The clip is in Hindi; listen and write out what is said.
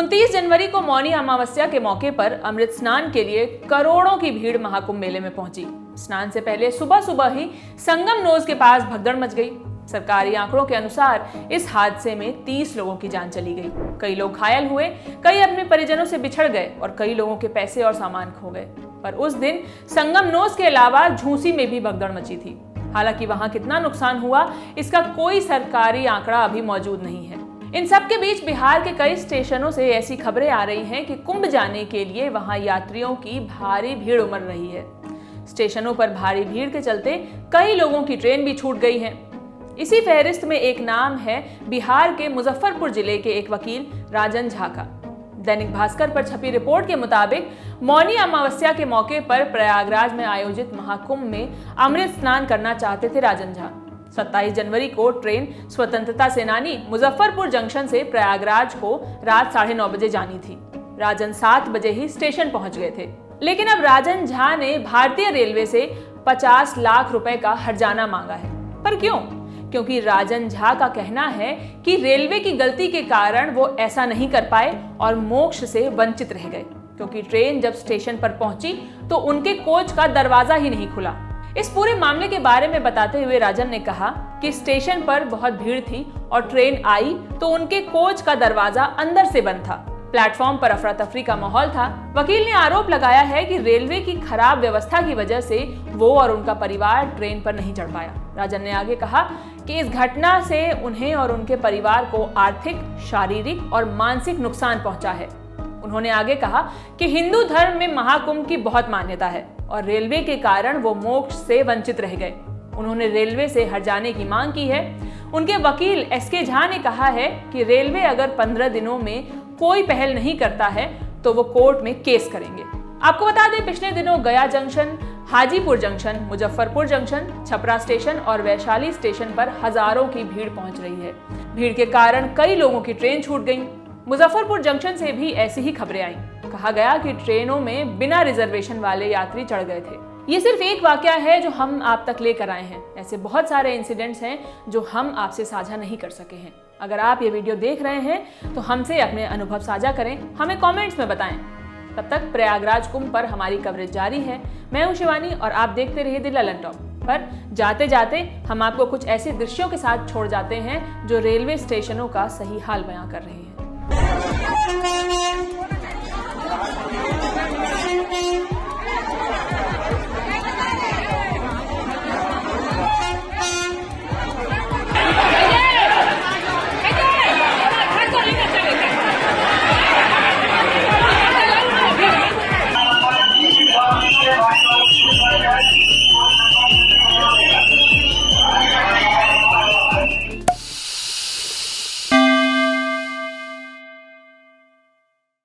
29 जनवरी को मौनी अमावस्या के मौके पर अमृत स्नान के लिए करोड़ों की भीड़ महाकुंभ मेले में पहुंची। स्नान से पहले सुबह सुबह ही संगम नोज के पास भगदड़ मच गई। सरकारी आंकड़ों के अनुसार इस हादसे में 30 लोगों की जान चली गई। कई लोग घायल हुए, कई अपने परिजनों से बिछड़ गए और कई लोगों के पैसे और सामान खो गए। पर उस दिन संगम नोज के अलावा झूसी में भी भगदड़ मची थी। हालांकि वहां कितना नुकसान हुआ, इसका कोई सरकारी आंकड़ा अभी मौजूद नहीं है। इन सब के बीच बिहार के कई स्टेशनों से ऐसी खबरें आ रही हैं कि कुंभ जाने के लिए वहां यात्रियों की भारी भीड़ उमड़ रही है। स्टेशनों पर भारी भीड़ के चलते कई लोगों की ट्रेन भी छूट गई है। इसी फहरिस्त में एक नाम है बिहार के मुजफ्फरपुर जिले के एक वकील राजन झा का। दैनिक भास्कर पर छपी रिपोर्ट के मुताबिक मौनी अमावस्या के मौके पर प्रयागराज में आयोजित महाकुंभ में अमृत स्नान करना चाहते थे राजन झा। 27 जनवरी को ट्रेन स्वतंत्रता सेनानी मुजफ्फरपुर जंक्शन से प्रयागराज को रात 9:30 बजे जानी थी। राजन 7 बजे ही स्टेशन पहुंच गए थे, लेकिन अब राजन झा ने भारतीय रेलवे से 50 लाख रुपए का हर्जाना मांगा है। पर क्यों? क्योंकि राजन झा का कहना है कि रेलवे की गलती के कारण वो ऐसा नहीं कर पाए और मोक्ष से वंचित रह गए, क्योंकि ट्रेन जब स्टेशन पर पहुंची तो उनके कोच का दरवाजा ही नहीं खुला। इस पूरे मामले के बारे में बताते हुए राजन ने कहा कि स्टेशन पर बहुत भीड़ थी और ट्रेन आई तो उनके कोच का दरवाजा अंदर से बंद था। प्लेटफॉर्म पर अफरा तफरी का माहौल था। वकील ने आरोप लगाया है कि रेलवे की खराब व्यवस्था की वजह से वो और उनका परिवार ट्रेन पर नहीं चढ़ पाया। राजन ने आगे कहा कि इस घटना से उन्हें और उनके परिवार को आर्थिक, शारीरिक और मानसिक नुकसान पहुंचा है। उन्होंने आगे कहा कि हिंदू धर्म में महाकुंभ की बहुत मान्यता है और रेलवे के कारण वो मोक्ष से वंचित रह गए। उन्होंने रेलवे से हर्जाने की मांग की है। उनके वकील एसके झा ने कहा है कि रेलवे अगर 15 दिनों में कोई पहल नहीं करता है तो वो कोर्ट में केस करेंगे। आपको बता दें, पिछले दिनों गया junction, Hajipur junction, Muzaffarpur junction, Chhapra station और वैशाली स्टेशन पर हजारों की भीड़ पहुंच रही है। भीड़ के कारण कई लोगों की ट्रेन छूट गई। मुजफ्फरपुर जंक्शन से भी ऐसी ही खबरें आई। कहा गया कि ट्रेनों में बिना रिजर्वेशन वाले यात्री चढ़ गए थे। ये सिर्फ एक वाकया है जो हम आप तक लेकर आए हैं। ऐसे बहुत सारे इंसिडेंट्स हैं जो हम आपसे साझा नहीं कर सके हैं। अगर आप ये वीडियो देख रहे हैं तो हमसे अपने अनुभव साझा करें, हमें कमेंट्स में बताएं। तब तक प्रयागराज कुंभ पर हमारी कवरेज जारी है। मैं हूं शिवानी और आप देखते रहिए द ललन टॉक। पर जाते जाते हम आपको कुछ ऐसे दृश्यों के साथ छोड़ जाते हैं जो रेलवे स्टेशनों का सही हाल बयां कर रहे हैं।